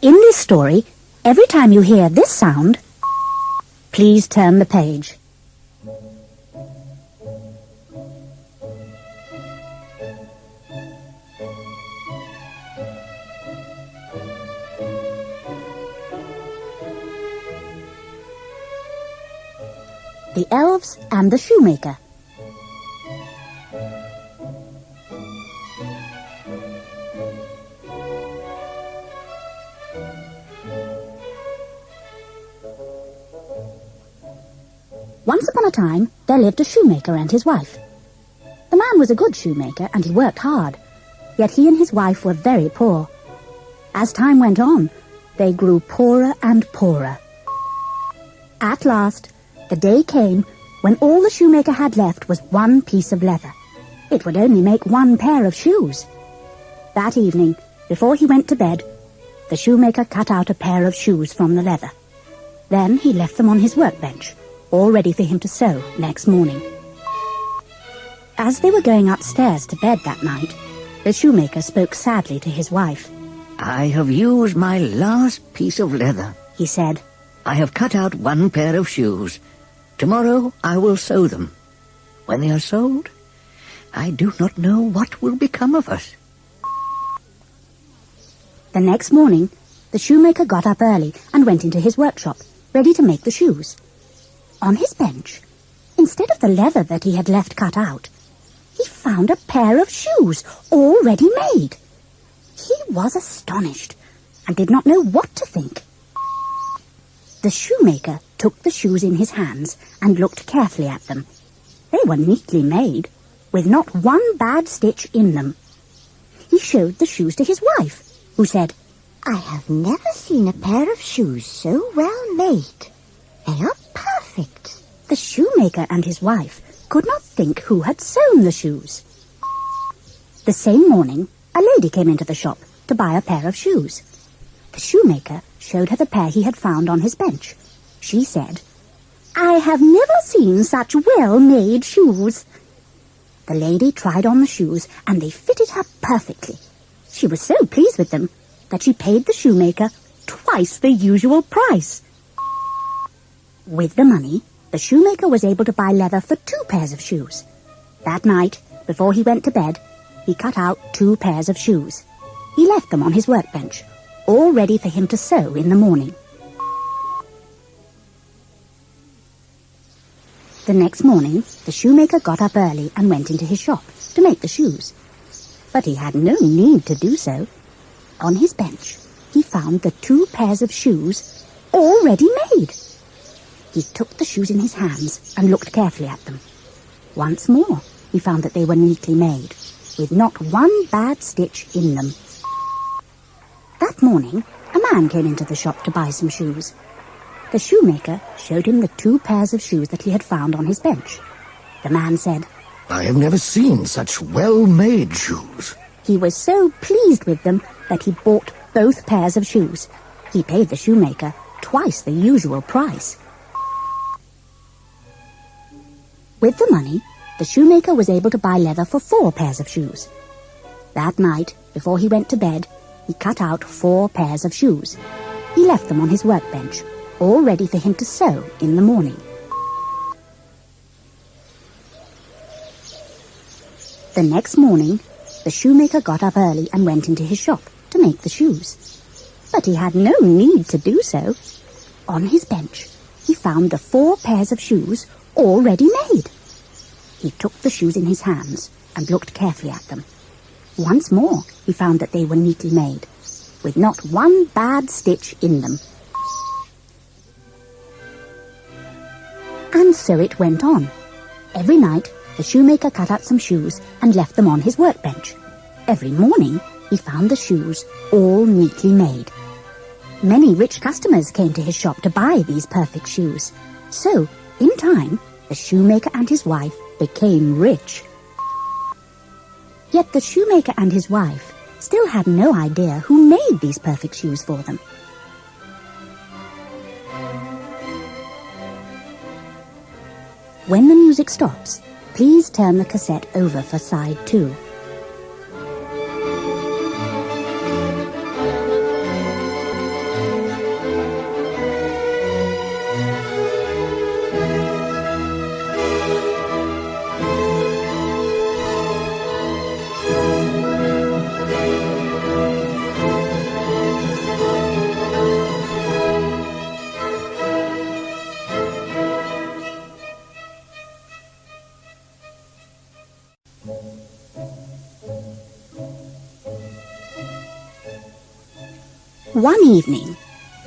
In this story, every time you hear this sound, please turn the page. The Elves and the Shoemaker. Once upon a time, there lived a shoemaker and his wife. The man was a good shoemaker and he worked hard, yet he and his wife were very poor. As time went on, they grew poorer and poorer. At last, the day came when all the shoemaker had left was one piece of leather. It would only make one pair of shoes. That evening, before he went to bed, the shoemaker cut out a pair of shoes from the leather. Then he left them on his workbench, all ready for him to sew next morning. As they were going upstairs to bed that night, the shoemaker spoke sadly to his wife. "I have used my last piece of leather," he said. "I have cut out one pair of shoes. Tomorrow I will sew them. When they are sewed, I do not know what will become of us." The next morning, the shoemaker got up early and went into his workshop, ready to make the shoes. On his bench, instead of the leather that he had left cut out, he found a pair of shoes already made. He was astonished and did not know what to think. The shoemaker took the shoes in his hands and looked carefully at them. They were neatly made, with not one bad stitch in them. He showed the shoes to his wife, who said, "I have never seen a pair of shoes so well made. They are perfect." The shoemaker and his wife could not think who had sewn the shoes. The same morning, a lady came into the shop to buy a pair of shoes. The shoemaker showed her the pair he had found on his bench. She said, "I have never seen such well-made shoes." The lady tried on the shoes, and they fitted her perfectly. She was so pleased with them that she paid the shoemaker twice the usual price. With the money, the shoemaker was able to buy leather for 2 pairs of shoes. That night, before he went to bed, he cut out 2 pairs of shoes. He left them on his workbench, all ready for him to sew in the morning. The next morning, the shoemaker got up early and went into his shop to make the shoes. But he had no need to do so. On his bench, he found the 2 pairs of shoes already made. He took the shoes in his hands and looked carefully at them. Once more, he found that they were neatly made, with not one bad stitch in them. That morning, a man came into the shop to buy some shoes. The shoemaker showed him the 2 pairs of shoes that he had found on his bench. The man said, "I have never seen such well-made shoes." He was so pleased with them that he bought both pairs of shoes. He paid the shoemaker twice the usual price. With the money, the shoemaker was able to buy leather for 4 pairs of shoes. That night, before he went to bed, he cut out 4 pairs of shoes. He left them on his workbench, all ready for him to sew in the morning. The next morning, the shoemaker got up early and went into his shop to make the shoes. But he had no need to do so. On his bench, he found the 4 pairs of shoes already made. He took the shoes in his hands and looked carefully at them. Once more, he found that they were neatly made, with not one bad stitch in them. And so it went on. Every night, the shoemaker cut out some shoes and left them on his workbench. Every morning, he found the shoes all neatly made. Many rich customers came to his shop to buy these perfect shoes. So, in time, the shoemaker and his wife became rich. Yet the shoemaker and his wife still had no idea who made these perfect shoes for them. When the music stops, please turn the cassette over for side 2. One evening,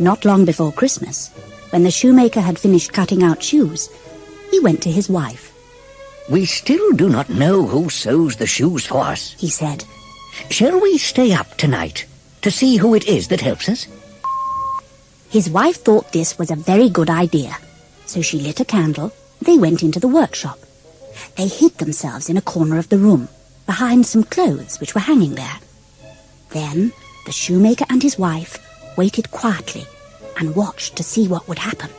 not long before Christmas, when the shoemaker had finished cutting out shoes, he went to his wife. "We still do not know who sews the shoes for us," he said. "Shall we stay up tonight to see who it is that helps us?" His wife thought this was a very good idea, so she lit a candle. They went into the workshop. They hid themselves in a corner of the room, behind some clothes which were hanging there. Then the shoemaker and his wife waited quietly and watched to see what would happen.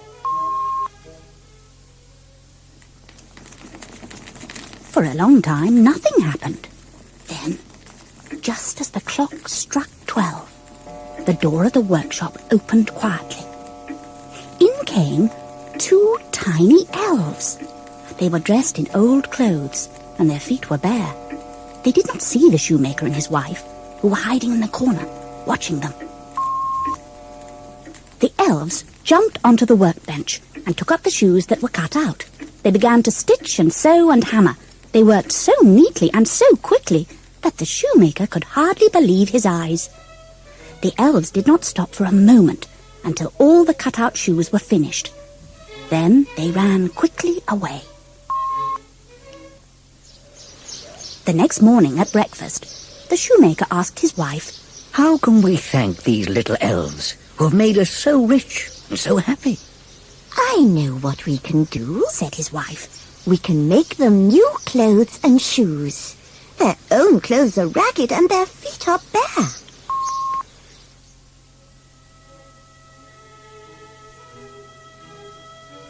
For a long time, nothing happened. Then, just as the clock struck 12, the door of the workshop opened quietly. In came 2 tiny elves. They were dressed in old clothes, and their feet were bare. They did not see the shoemaker and his wife, who were hiding in the corner, watching them. The elves jumped onto the workbench and took up the shoes that were cut out. They began to stitch and sew and hammer. They worked so neatly and so quickly that the shoemaker could hardly believe his eyes. The elves did not stop for a moment until all the cut-out shoes were finished. Then they ran quickly away. The next morning at breakfast, the shoemaker asked his wife, "How can we thank these little elves who have made us so rich and so happy?" I know what we can do, said his wife. We can make them new clothes and shoes. Their own clothes are ragged and their feet are bare.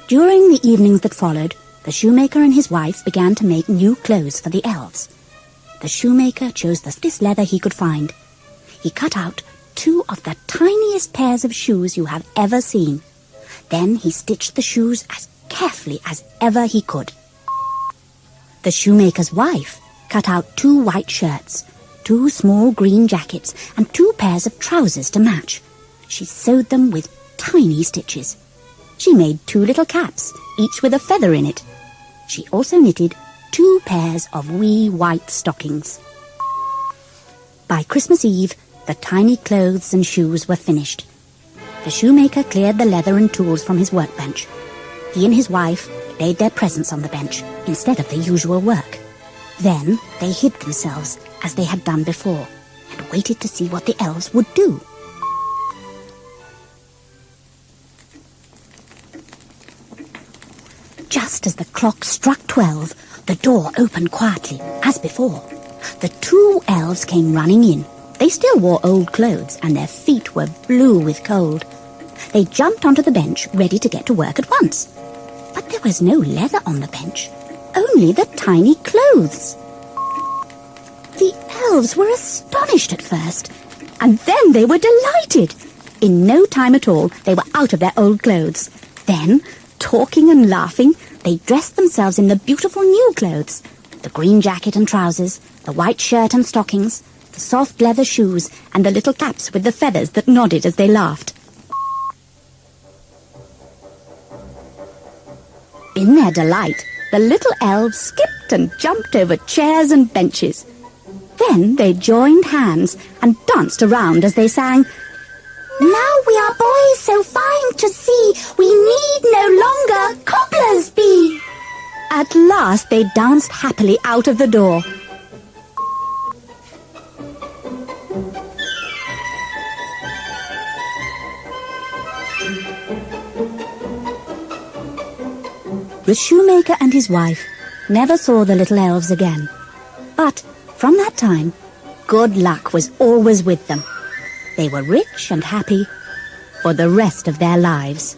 During the evenings that followed, the shoemaker and his wife began to make new clothes for the elves. The shoemaker chose the thickest leather he could find. He cut out 2 of the tiniest pairs of shoes you have ever seen. Then he stitched the shoes as carefully as ever he could. The shoemaker's wife cut out 2 white shirts, 2 small green jackets, and 2 pairs of trousers to match. She sewed them with tiny stitches. She made 2 little caps, each with a feather in it. She also knitted 2 pairs of wee white stockings. By Christmas Eve, the tiny clothes and shoes were finished. The shoemaker cleared the leather and tools from his workbench. He and his wife laid their presents on the bench instead of the usual work. Then they hid themselves as they had done before and waited to see what the elves would do. Just as the clock struck 12, the door opened quietly, as before. The 2 elves came running in. They still wore old clothes, and their feet were blue with cold. They jumped onto the bench, ready to get to work at once. But there was no leather on the bench, only the tiny clothes. The elves were astonished at first, and then they were delighted. In no time at all, they were out of their old clothes. Then, talking and laughing, they dressed themselves in the beautiful new clothes, the green jacket and trousers, the white shirt and stockings, the soft leather shoes, and the little caps with the feathers that nodded as they laughed. In their delight, the little elves skipped and jumped over chairs and benches. Then they joined hands and danced around as they sang, "Now we are boys so fine to see, we need no longer cobblers be." At last they danced happily out of the door. The shoemaker and his wife never saw the little elves again. But from that time, good luck was always with them. They were rich and happy for the rest of their lives.